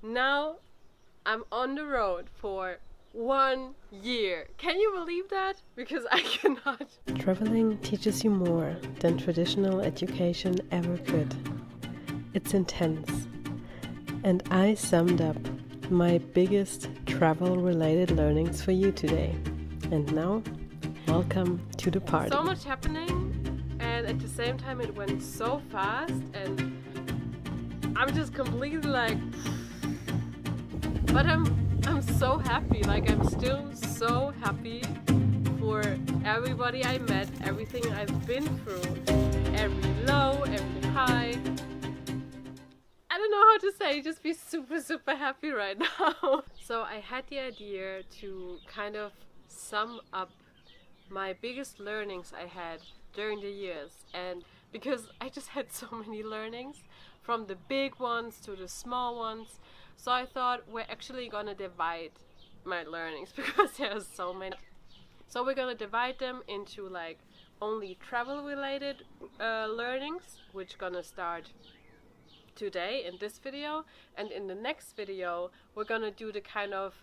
Now I'm on the road for 1 year. Can you believe that? Because I cannot. Traveling teaches you more than traditional education ever could. It's intense. And I summed up my biggest travel-related learnings for you today. And now, welcome to the party. So much happening, and at the same time it went so fast, and I'm just completely like, but I'm so happy. Like, I'm still so happy for everybody I met, everything I've been through, every low, every high. I don't know how to say, just be super happy right now. So I had the idea to kind of sum up my biggest learnings I had during the years, and because I just had so many learnings, from the big ones to the small ones, so I thought we're actually gonna divide my learnings because there are so many. So we're gonna divide them into like only travel related learnings, which gonna start today in this video, and in the next video we're gonna do the kind of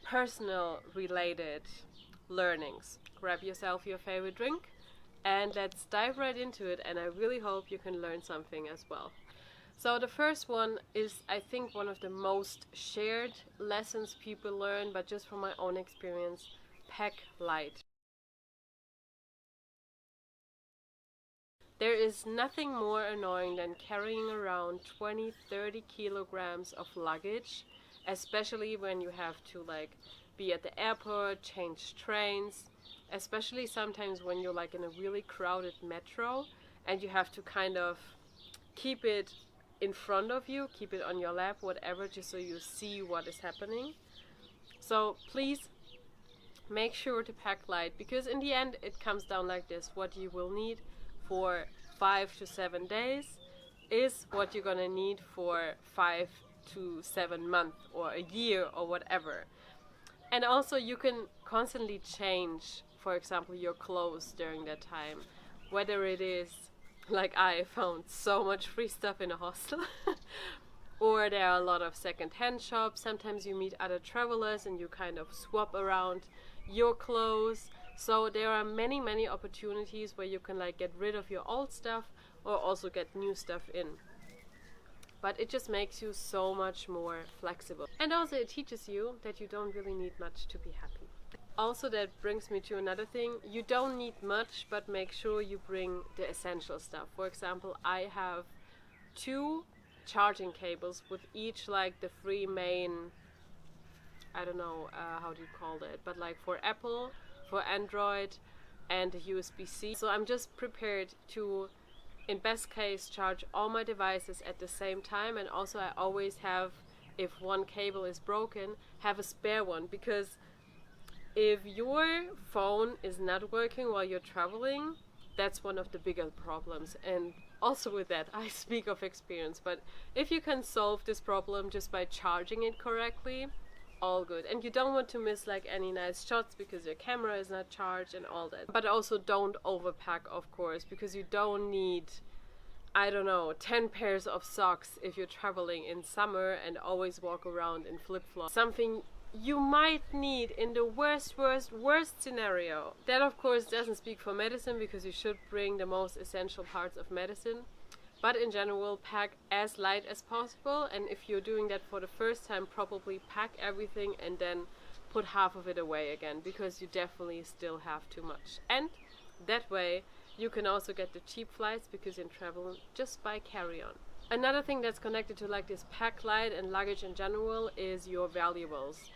personal related learnings. Grab yourself your favorite drink and let's dive right into it, and I really hope you can learn something as well. So the first one is, I think, one of the most shared lessons people learn, but just from my own experience: pack light. There is nothing more annoying than carrying around 20-30 kilograms of luggage, especially when you have to like be at the airport, change trains, especially sometimes when you're like in a really crowded metro and you have to kind of keep it in front of you, keep it on your lap, whatever, just so you see what is happening. So please make sure to pack light, because in the end it comes down like this: what you will need for 5 to 7 days is what you're gonna need for 5 to 7 months or a year or whatever. And also you can constantly change, for example, your clothes during that time, whether it is like I found so much free stuff in a hostel or there are a lot of second-hand shops. Sometimes you meet other travelers and you kind of swap around your clothes. So there are many opportunities where you can like get rid of your old stuff or also get new stuff in. But it just makes you so much more flexible. And also it teaches you that you don't really need much to be happy. Also, that brings me to another thing: you don't need much, but make sure you bring the essential stuff. For example, I have 2 charging cables with each like the 3 main, I don't know how do you call it, but like for Apple, for Android, and the USB-C. So I'm just prepared to, in best case, charge all my devices at the same time. And also I always have, if one cable is broken, have a spare one, because if your phone is not working while you're traveling, that's one of the bigger problems. And also with that, I speak of experience, but if you can solve this problem just by charging it correctly, all good. And you don't want to miss like any nice shots because your camera is not charged and all that. But also don't overpack, of course, because you don't need, I don't know, 10 pairs of socks if you're traveling in summer and always walk around in flip-flops. Something you might need in the worst scenario. That of course doesn't speak for medicine, because you should bring the most essential parts of medicine. But in general, pack as light as possible, and if you're doing that for the first time, probably pack everything and then put half of it away again, because you definitely still have too much. And that way you can also get the cheap flights, because in travel just buy carry-on. Another thing that's connected to like this pack light and luggage in general is your valuables.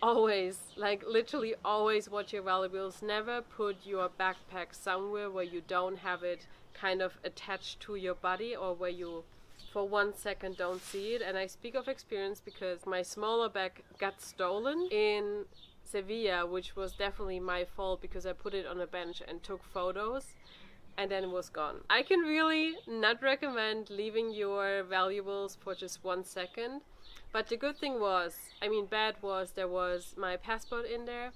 Always, like literally always watch your valuables. Never put your backpack somewhere where you don't have it kind of attached to your body, or where you for 1 second don't see it. And I speak of experience because my smaller bag got stolen in Sevilla, which was definitely my fault because I put it on a bench and took photos, and then it was gone. I can really not recommend leaving your valuables for just 1 second. But the good thing was, I mean bad was, there was my passport in there,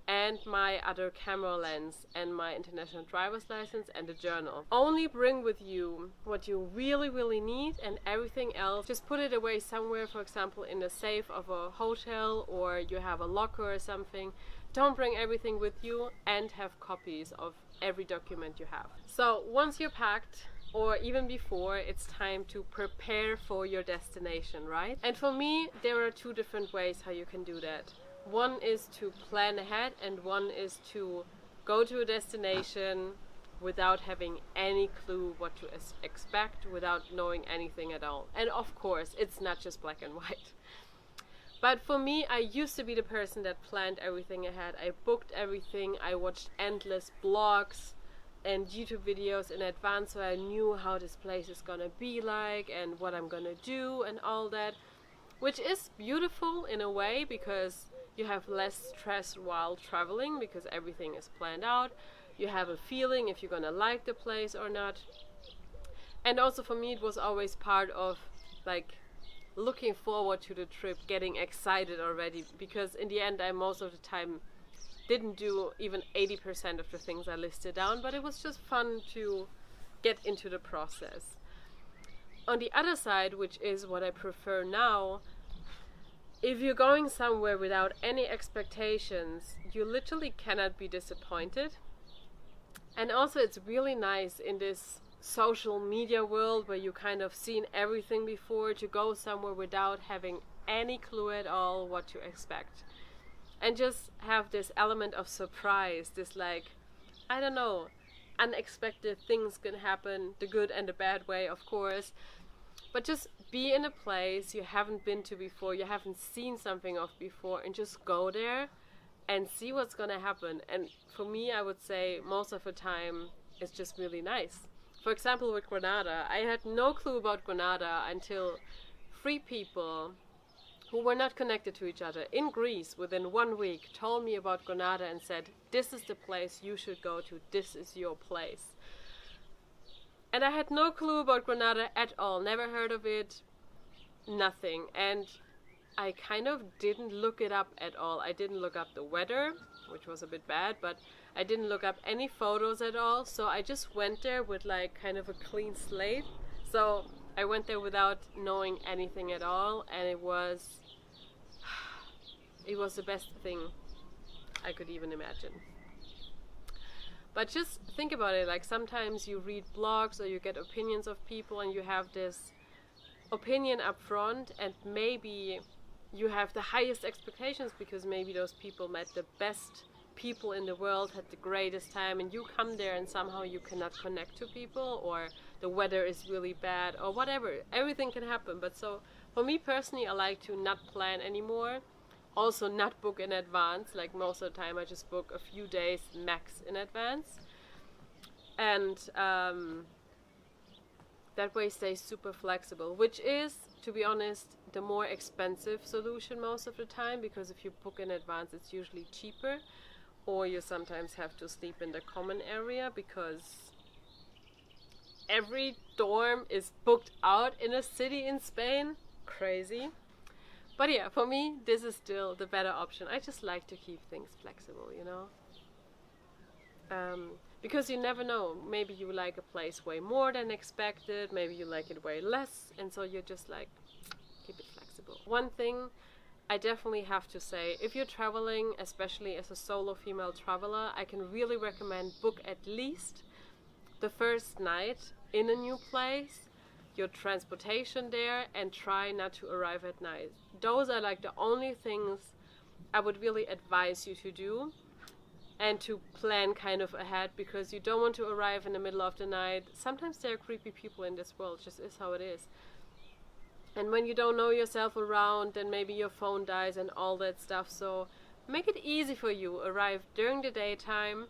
and my other camera lens and my international driver's license and a journal. Only bring with you what you really need, and everything else just put it away somewhere, for example in the safe of a hotel, or you have a locker or something. Don't bring everything with you, and have copies of every document you have. So once you're packed, or even before, it's time to prepare for your destination, right? And for me, there are two different ways how you can do that. One is to plan ahead, and one is to go to a destination without having any clue what to expect, without knowing anything at all. And of course, it's not just black and white. But for me, I used to be the person that planned everything ahead. I booked everything, I watched endless blogs and YouTube videos in advance, so I knew how this place is gonna be like and what I'm gonna do and all that, which is beautiful in a way because you have less stress while traveling because everything is planned out. You have a feeling if you're gonna like the place or not. And also for me, it was always part of like looking forward to the trip, getting excited already, because in the end I most of the time didn't do even 80% of the things I listed down, but it was just fun to get into the process. On the other side, which is what I prefer now, if you're going somewhere without any expectations, you literally cannot be disappointed. And also it's really nice in this social media world where you kind of seen everything before, to go somewhere without having any clue at all what to expect. And just have this element of surprise, this like, I don't know, unexpected things can happen, the good and the bad way, of course. But just be in a place you haven't been to before, you haven't seen something of before, and just go there and see what's gonna happen. And for me, I would say most of the time it's just really nice. For example, with Granada, I had no clue about Granada until 3 people who were not connected to each other in Greece within 1 week told me about Granada and said, this is the place you should go to, this is your place. And I had no clue about Granada at all, never heard of it, nothing. And I kind of didn't look it up at all. I didn't look up the weather, which was a bit bad, but I didn't look up any photos at all. So I just went there with like kind of a clean slate. So I went there without knowing anything at all, and it was the best thing I could even imagine. But just think about it, like sometimes you read blogs or you get opinions of people and you have this opinion up front, and maybe you have the highest expectations because maybe those people met the best people in the world, had the greatest time, and you come there and somehow you cannot connect to people, or the weather is really bad or whatever. Everything can happen. But so for me personally, I like to not plan anymore. Also not book in advance, like most of the time I just book a few days max in advance. And that way stay super flexible, which is, to be honest, the more expensive solution most of the time, because if you book in advance it's usually cheaper, or you sometimes have to sleep in the common area because every dorm is booked out in a city in Spain. Crazy. But yeah, for me, this is still the better option. I just like to keep things flexible, you know? Because you never know. Maybe you like a place way more than expected. Maybe you like it way less. And so you're just like, keep it flexible. One thing I definitely have to say, if you're traveling, especially as a solo female traveler, I can really recommend book at least the first night in a new place, your transportation there, and try not to arrive at night. Those are like the only things I would really advise you to do, and to plan kind of ahead, because you don't want to arrive in the middle of the night. Sometimes there are creepy people in this world, just is how it is. And when you don't know yourself around, then maybe your phone dies and all that stuff. So make it easy for you. Arrive during the daytime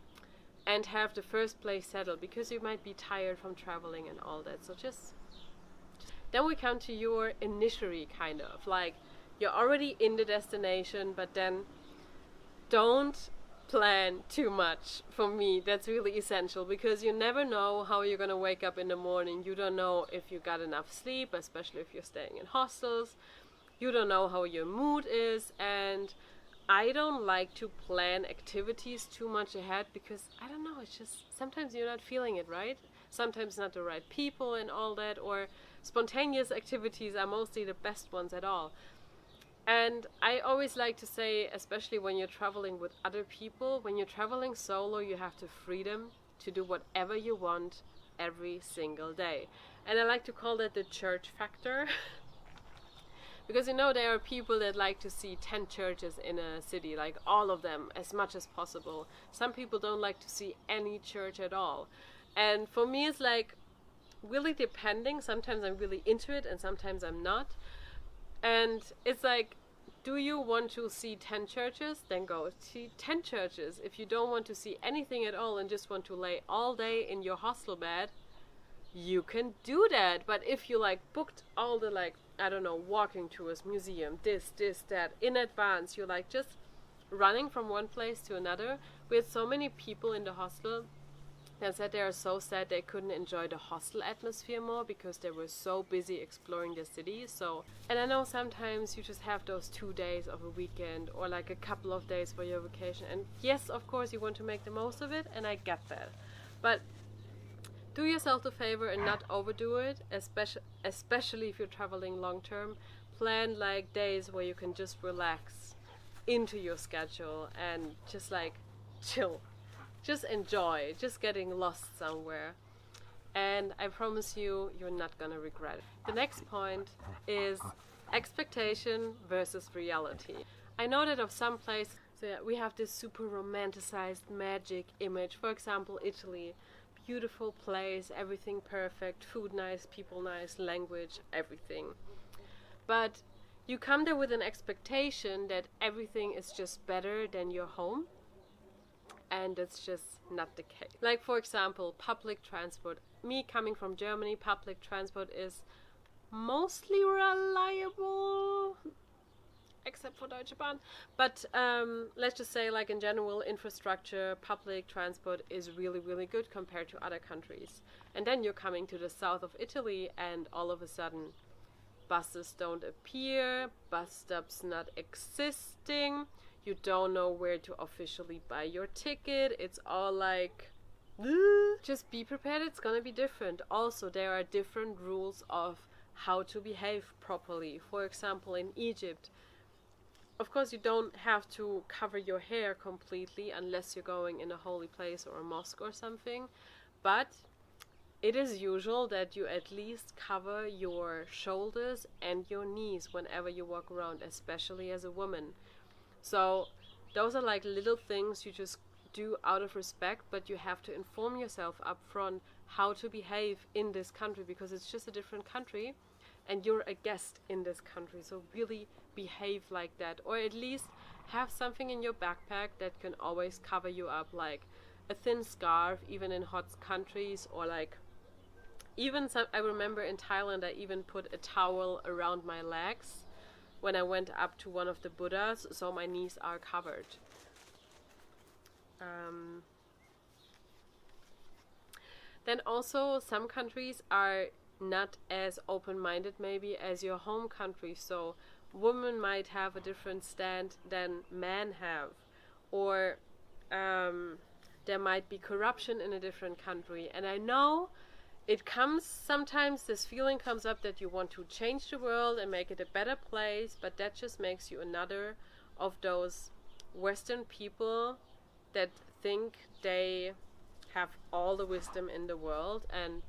and have the first place settled, because you might be tired from traveling and all that. So just then we come to your initiary, kind of like you're already in the destination, but then don't plan too much. For me, that's really essential, because you never know how you're gonna wake up in the morning. You don't know if you got enough sleep, especially if you're staying in hostels. You don't know how your mood is, and I don't like to plan activities too much ahead because I don't know, it's just sometimes you're not feeling it, right? Sometimes not the right people and all that, or spontaneous activities are mostly the best ones at all. And I always like to say, especially when you're traveling with other people, when you're traveling solo, you have the freedom to do whatever you want every single day. And I like to call that the church factor. Because there are people that like to see 10 churches in a city, like all of them, as much as possible. Some people don't like to see any church at all. And for me, it's like really depending. Sometimes I'm really into it and sometimes I'm not. And it's like, do you want to see 10 churches? Then go see 10 churches. If you don't want to see anything at all and just want to lay all day in your hostel bed, you can do that. But if you like booked all the I don't know, walking tours, museum, this, that, in advance, you're like just running from one place to another. We had so many people in the hostel that said they are so sad they couldn't enjoy the hostel atmosphere more because they were so busy exploring the city. So, and I know sometimes you just have those 2 days of a weekend or like a couple of days for your vacation. And yes, of course, you want to make the most of it, and I get that. But do yourself the favor and not overdo it, especially if you're traveling long term. Plan like days where you can just relax into your schedule and just like chill. Just enjoy, just getting lost somewhere. And I promise you, you're not gonna regret it. The next point is expectation versus reality. I know that of some places, we have this super romanticized magic image. For example, Italy. Beautiful place, everything perfect, food nice, people nice, language, everything. But you come there with an expectation that everything is just better than your home, and it's just not the case. Like, for example, public transport. Me coming from Germany, public transport is mostly reliable, except for Deutsche Bahn. But let's just say, like in general, infrastructure, public transport is really, really good compared to other countries. And then you're coming to the south of Italy and all of a sudden buses don't appear, bus stops not existing, you don't know where to officially buy your ticket, it's all like, just be prepared, it's gonna be different. Also, there are different rules of how to behave properly. For example, in Egypt, of course, you don't have to cover your hair completely unless you're going in a holy place or a mosque or something. But it is usual that you at least cover your shoulders and your knees whenever you walk around, especially as a woman. So those are like little things you just do out of respect, but you have to inform yourself up front how to behave in this country because it's just a different country. And you're a guest in this country, so really behave like that. Or at least have something in your backpack that can always cover you up, like a thin scarf, even in hot countries, or like even I remember in Thailand I even put a towel around my legs when I went up to one of the Buddhas, so my knees are covered. Then also some countries are not as open-minded maybe as your home country, so women might have a different stand than men have, or there might be corruption in a different country. And I know it comes sometimes, this feeling comes up that you want to change the world and make it a better place, but that just makes you another of those Western people that think they have all the wisdom in the world. And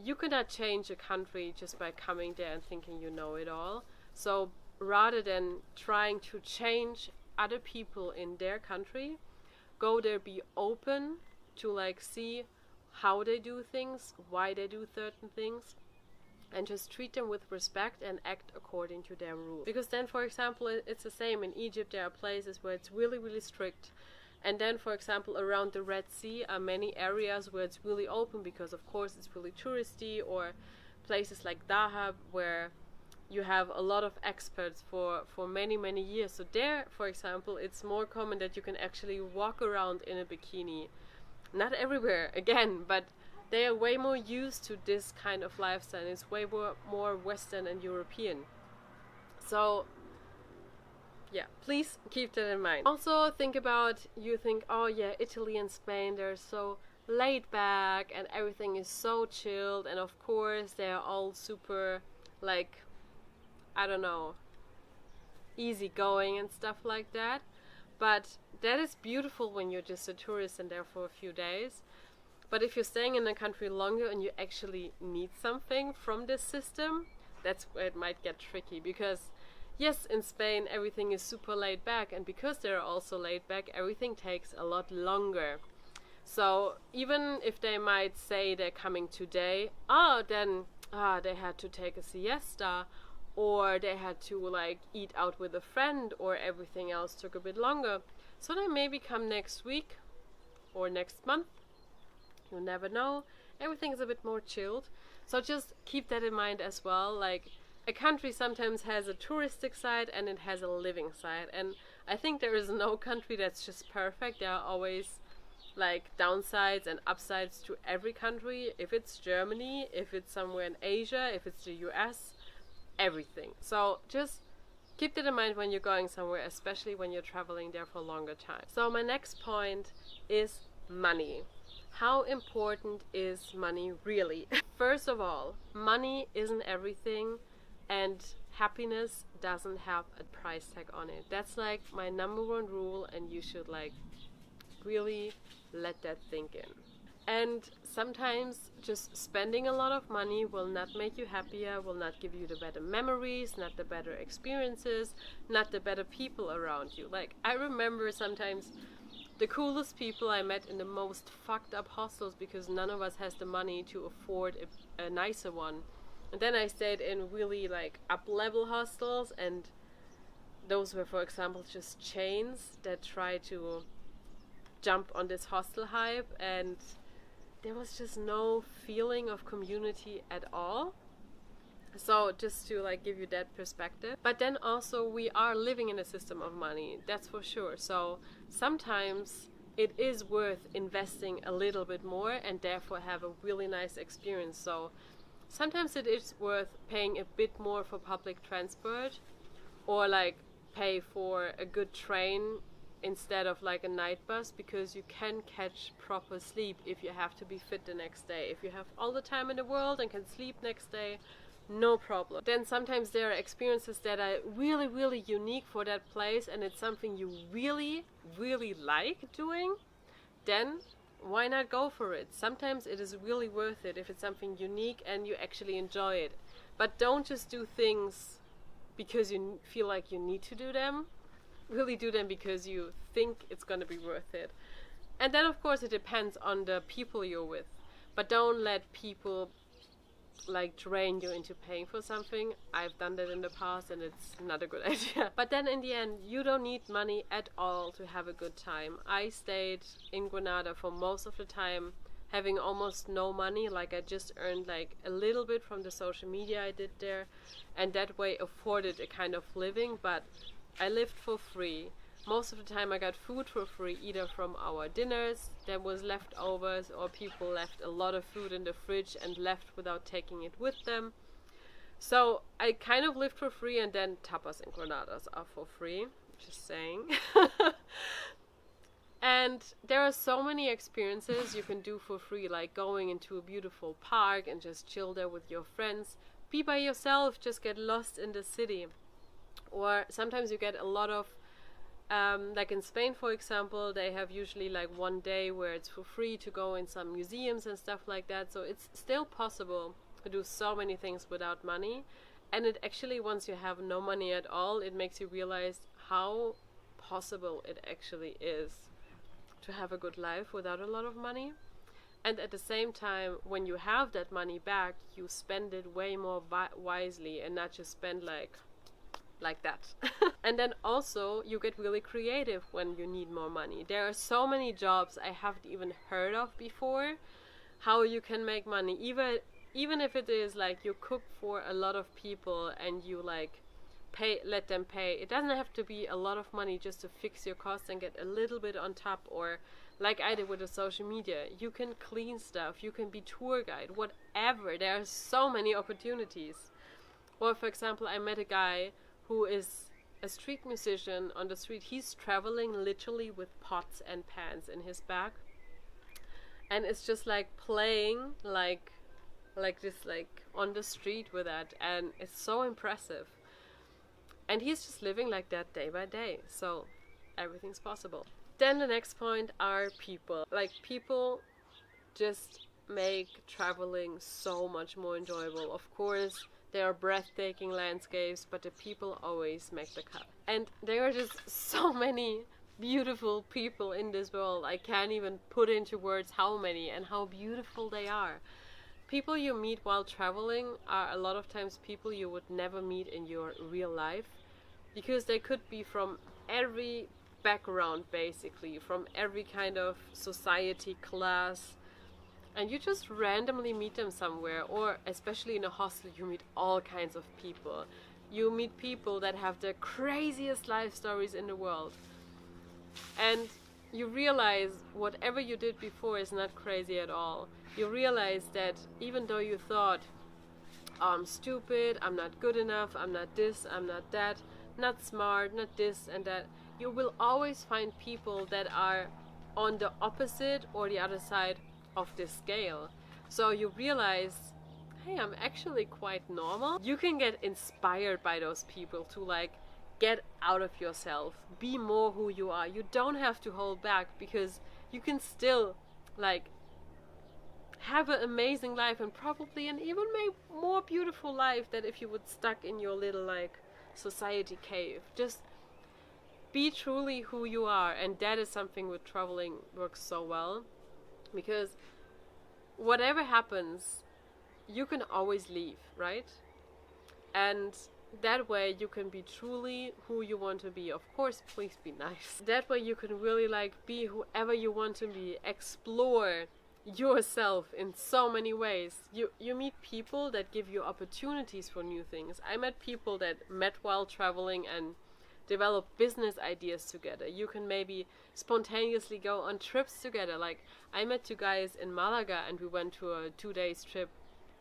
you cannot change a country just by coming there and thinking you know it all. So rather than trying to change other people in their country, go there, be open to like see how they do things, why they do certain things, and just treat them with respect and act according to their rules. Because then, for example, it's the same in Egypt. There are places where it's really, really strict. And then, for example, around the Red Sea are many areas where it's really open because, of course, it's really touristy, or places like Dahab where you have a lot of experts for many, many years. So there, for example, it's more common that you can actually walk around in a bikini. Not everywhere, again, but they are way more used to this kind of lifestyle. It's way more Western and European. So Yeah, please keep that in mind. Also think about, you think, oh yeah, Italy and Spain, they're so laid back and everything is so chilled, and of course they're all super, like, I don't know, easygoing and stuff like that. But that is beautiful when you're just a tourist and there for a few days. But if you're staying in a country longer and you actually need something from this system, that's where it might get tricky. Because yes, in Spain everything is super laid back, and because they're also laid back, everything takes a lot longer. So even if they might say they're coming today, then they had to take a siesta, or they had to like eat out with a friend, or everything else took a bit longer. So they maybe come next week or next month. You never know. Everything's a bit more chilled. So just keep that in mind as well. Like, a country sometimes has a touristic side and it has a living side. And I think there is no country that's just perfect. There are always like downsides and upsides to every country. If it's Germany, if it's somewhere in Asia, if it's the US, everything. So just keep that in mind when you're going somewhere, especially when you're traveling there for a longer time. So my next point is money. How important is money really? First of all, money isn't everything, and happiness doesn't have a price tag on it. That's like my number one rule, and you should like really let that sink in. And sometimes just spending a lot of money will not make you happier, will not give you the better memories, not the better experiences, not the better people around you. Like, I remember sometimes the coolest people I met in the most fucked up hostels, because none of us has the money to afford a nicer one. And then I stayed in really like up level hostels, and those were, for example, just chains that try to jump on this hostel hype, and there was just no feeling of community at all. So just to like give you that perspective. But then also we are living in a system of money, that's for sure. So sometimes it is worth investing a little bit more and therefore have a really nice experience. So sometimes it is worth paying a bit more for public transport, or like pay for a good train instead of like a night bus, because you can catch proper sleep if you have to be fit the next day. If you have all the time in the world and can sleep next day, no problem. Then sometimes there are experiences that are really, really unique for that place, and it's something you really, really like doing, then why not go for it? Sometimes it is really worth it if it's something unique and you actually enjoy it. But don't just do things because you feel like you need to do them. Really do them because you think it's going to be worth it. And then of course it depends on the people you're with. But don't let people like drain you into paying for something. I've done that in the past and it's not a good idea. But then in the end, you don't need money at all to have a good time. I stayed in Granada for most of the time having almost no money. Like, I just earned like a little bit from the social media I did there, and that way afforded a kind of living, but I lived for free. Most of the time I got food for free, either from our dinners that was leftovers, or people left a lot of food in the fridge and left without taking it with them. So I kind of lived for free, and then tapas and granadas are for free, just saying. And there are so many experiences you can do for free, like going into a beautiful park and just chill there with your friends. Be by yourself, just get lost in the city. Or sometimes you get a lot of like in Spain, for example, they have usually like one day where it's for free to go in some museums and stuff like that. So it's still possible to do so many things without money. And it actually, once you have no money at all, it makes you realize how possible it actually is to have a good life without a lot of money. And at the same time, when you have that money back, you spend it way more wisely, and not just spend like that. And then also you get really creative when you need more money. There are so many jobs I haven't even heard of before, how you can make money, even if it is like you cook for a lot of people and you like let them pay. It doesn't have to be a lot of money just to fix your costs and get a little bit on top. Or like I did with the social media, you can clean stuff, you can be tour guide, whatever. There are so many opportunities. Or for example, I met a guy who is a street musician on the street. He's traveling literally with pots and pans in his bag, and it's just like playing like this, like on the street with that, and it's so impressive. And he's just living like that day by day, so everything's possible. Then the next point are people. Like, people just make traveling so much more enjoyable. Of course, there are breathtaking landscapes, but the people always make the cut. And there are just so many beautiful people in this world. I can't even put into words how many and how beautiful they are. People you meet while traveling are a lot of times people you would never meet in your real life, because they could be from every background, basically, from every kind of society class, and you just randomly meet them somewhere. Or especially in a hostel, you meet all kinds of people. You meet people that have the craziest life stories in the world, and you realize whatever you did before is not crazy at all. You realize that even though you thought, oh, I'm stupid, I'm not good enough, I'm not this, I'm not that, not smart, not this and that, you will always find people that are on the opposite or the other side of this scale. So you realize, hey, I'm actually quite normal. You can get inspired by those people to like get out of yourself, be more who you are. You don't have to hold back, because you can still like have an amazing life, and probably an even more beautiful life than if you would stuck in your little like society cave. Just be truly who you are, and that is something with traveling works so well, because whatever happens, you can always leave, right? And that way you can be truly who you want to be. Of course, please be nice. That way you can really like be whoever you want to be, explore yourself in so many ways. You meet people that give you opportunities for new things. I met people that met while traveling and develop business ideas together. You can maybe spontaneously go on trips together. Like, I met two guys in Malaga and we went to a 2 days trip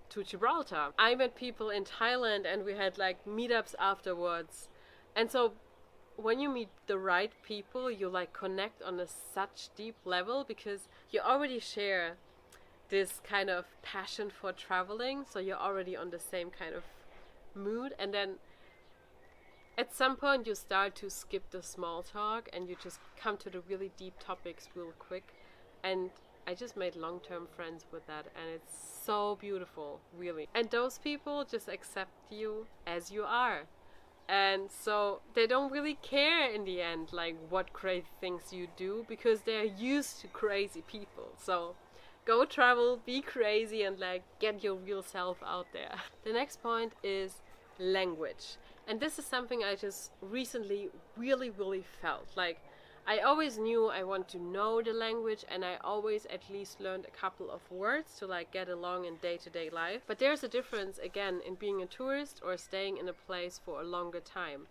to Gibraltar. I met people in Thailand and we had like meetups afterwards. And so when you meet the right people, you like connect on a such deep level, because you already share this kind of passion for traveling, so you're already on the same kind of mood. And then at some point you start to skip the small talk and you just come to the really deep topics real quick. And I just made long-term friends with that, and it's so beautiful, really. And those people just accept you as you are. And so they don't really care in the end like what crazy things you do, because they're used to crazy people. So go travel, be crazy, and like get your real self out there. The next point is language. And this is something I just recently really felt. Like, I always knew I want to know the language, and I always at least learned a couple of words to like get along in day-to-day life. But there's a difference, again, in being a tourist or staying in a place for a longer time.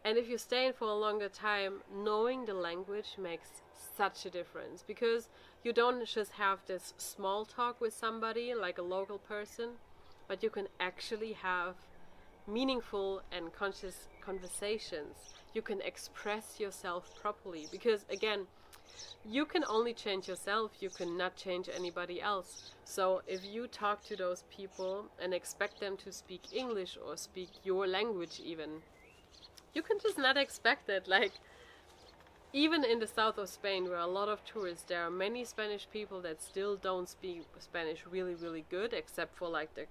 And if you're staying for a longer time, knowing the language makes such a difference, because you don't just have this small talk with somebody like a local person, but you can actually have meaningful and conscious conversations. You can express yourself properly, because again, you can only change yourself, you cannot change anybody else. So if you talk to those people and expect them to speak English or speak your language even, you can just not expect it. Like, even in the south of Spain, where a lot of tourists, there are many Spanish people that still don't speak Spanish really good, except for like the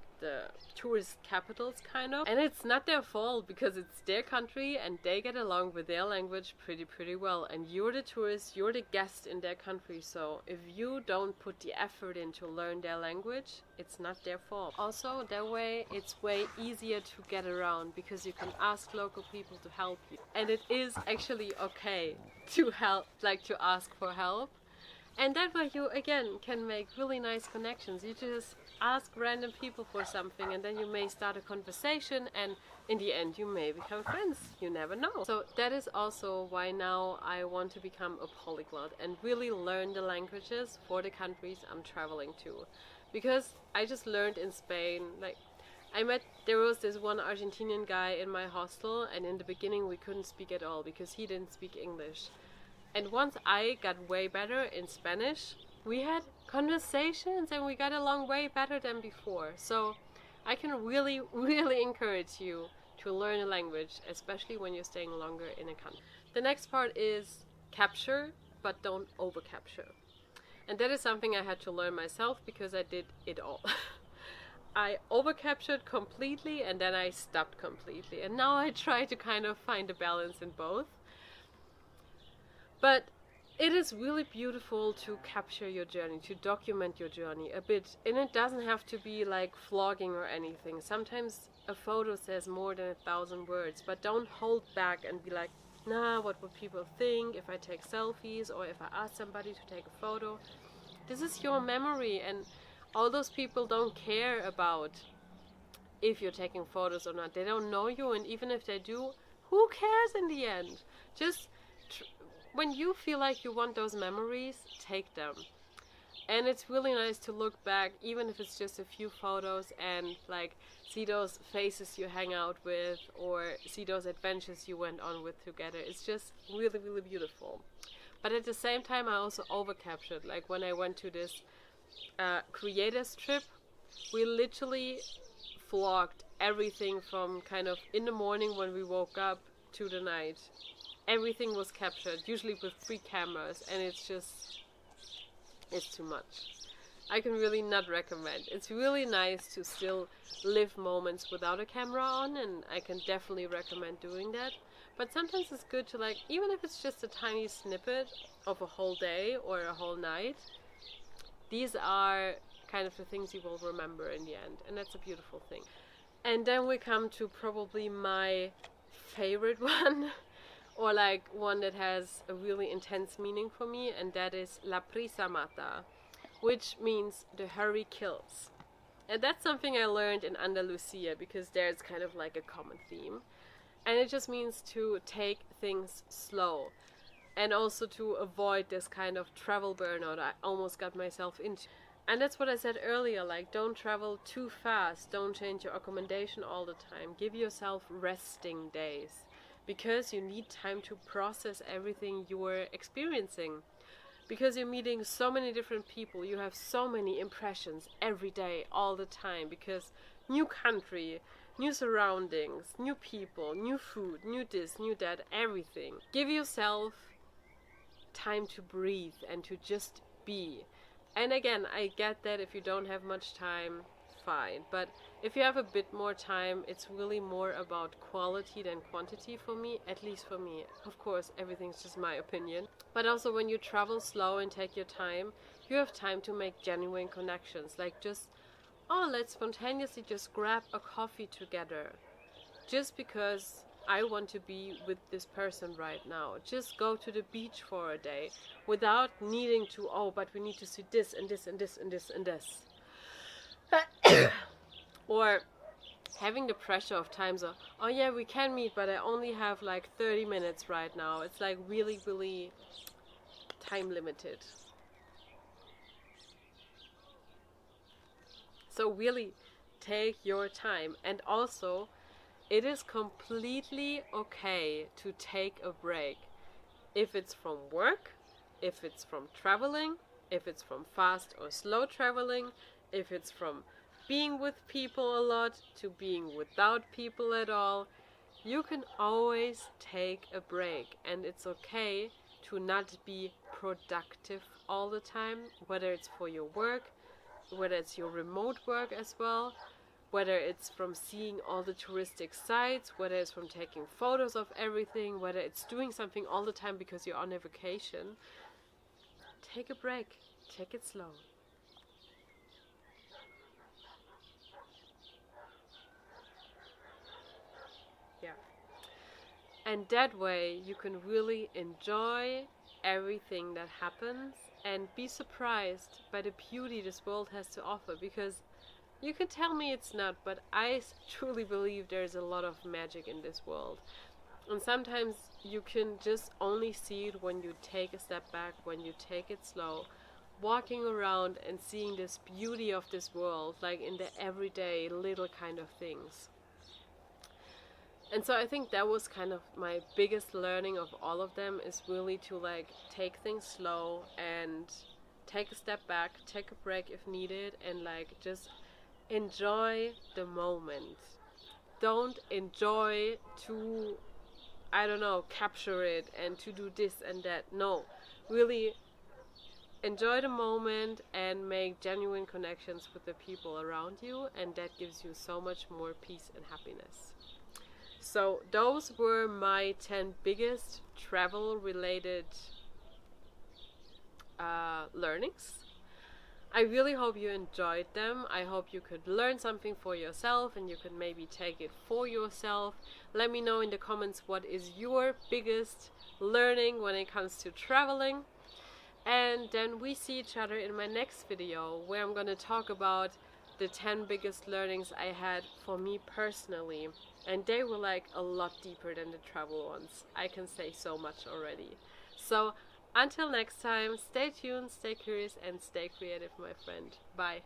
tourist capitals, kind of. And it's not their fault, because it's their country and they get along with their language pretty well. And you're the tourist, you're the guest in their country. So if you don't put the effort in to learn their language, it's not their fault. Also, that way it's way easier to get around, because you can ask local people to help you. And it is actually okay to help, like to ask for help. And that way you again can make really nice connections. You just ask random people for something, and then you may start a conversation, and in the end you may become friends. You never know. So that is also why now I want to become a polyglot and really learn the languages for the countries I'm traveling to. Because I just learned in Spain, like, I met There was this one Argentinian guy in my hostel, and in the beginning we couldn't speak at all because he didn't speak English. And once I got way better in Spanish, we had conversations and we got along way better than before. So I can really, really encourage you to learn a language, especially when you're staying longer in a country. The next part is capture, but don't over capture. And that is something I had to learn myself because I did it all. I over captured completely and then I stopped completely. And now I try to kind of find a balance in both. But it is really beautiful to capture your journey, to document your journey a bit. And it doesn't have to be like vlogging or anything. Sometimes a photo says more than 1,000 words, but don't hold back and be like, nah, what would people think if I take selfies or if I ask somebody to take a photo? This is your memory, and all those people don't care about if you're taking photos or not. They don't know you, and even if they do, who cares in the end? Just when you feel like you want those memories, take them. And it's really nice to look back, even if it's just a few photos, and like see those faces you hang out with or see those adventures you went on with together. It's just really, really beautiful. But at the same time, I also over captured. Like when I went to this creators trip, we literally vlogged everything from kind of in the morning when we woke up to the night. Everything was captured, usually with 3 cameras, and it's too much. I can really not recommend. It's really nice to still live moments without a camera on, and I can definitely recommend doing that. But sometimes it's good to, like, even if it's just a tiny snippet of a whole day or a whole night, these are kind of the things you will remember in the end, and that's a beautiful thing. And then we come to probably my favorite one, or like one that has a really intense meaning for me, and that is La Prisa Mata, which means the hurry kills. And that's something I learned in Andalusia because there's kind of like a common theme. And it just means to take things slow, and also to avoid this kind of travel burnout I almost got myself into. And that's what I said earlier, like, don't travel too fast, don't change your accommodation all the time, give yourself resting days, because you need time to process everything you're experiencing. Because you're meeting so many different people, you have so many impressions every day, all the time, because new country, new surroundings, new people, new food, new this, new that, everything. Give yourself time to breathe and to just be. And again, I get that if you don't have much time, fine. But if you have a bit more time, it's really more about quality than quantity for me, at least for me. Of course, everything's just my opinion. But also when you travel slow and take your time, you have time to make genuine connections. Like just, oh, let's spontaneously just grab a coffee together. Just because I want to be with this person right now. Just go to the beach for a day without needing to, oh, but we need to see this and this and this and this and this. Or having the pressure of time, so, oh yeah, we can meet, but I only have like 30 minutes right now. It's like really, really time limited. So really take your time. And also, it is completely okay to take a break. If it's from work, if it's from traveling, if it's from fast or slow traveling, if it's from being with people a lot to being without people at all, you can always take a break. And it's okay to not be productive all the time, whether it's for your work, whether it's your remote work as well, whether it's from seeing all the touristic sites, whether it's from taking photos of everything, whether it's doing something all the time because you're on a vacation. Take a break. Take it slow. Yeah. And that way you can really enjoy everything that happens and be surprised by the beauty this world has to offer, because you can tell me it's not, but I truly believe there's a lot of magic in this world. And sometimes you can just only see it when you take a step back, when you take it slow, walking around and seeing this beauty of this world, like in the everyday little kind of things. And so I think that was kind of my biggest learning of all of them, is really to like take things slow and take a step back, take a break if needed, and like just enjoy the moment. Don't enjoy to, I don't know, capture it and to do this and that. No, really enjoy the moment and make genuine connections with the people around you, and that gives you so much more peace and happiness. So those were my 10 biggest travel related learnings. I really hope you enjoyed them. I hope you could learn something for yourself and you could maybe take it for yourself. Let me know in the comments what is your biggest learning when it comes to traveling. And then we see each other in my next video, where I'm going to talk about the 10 biggest learnings I had for me personally. And they were like a lot deeper than the travel ones. I can say so much already. So until next time, stay tuned, stay curious, and stay creative, my friend. Bye.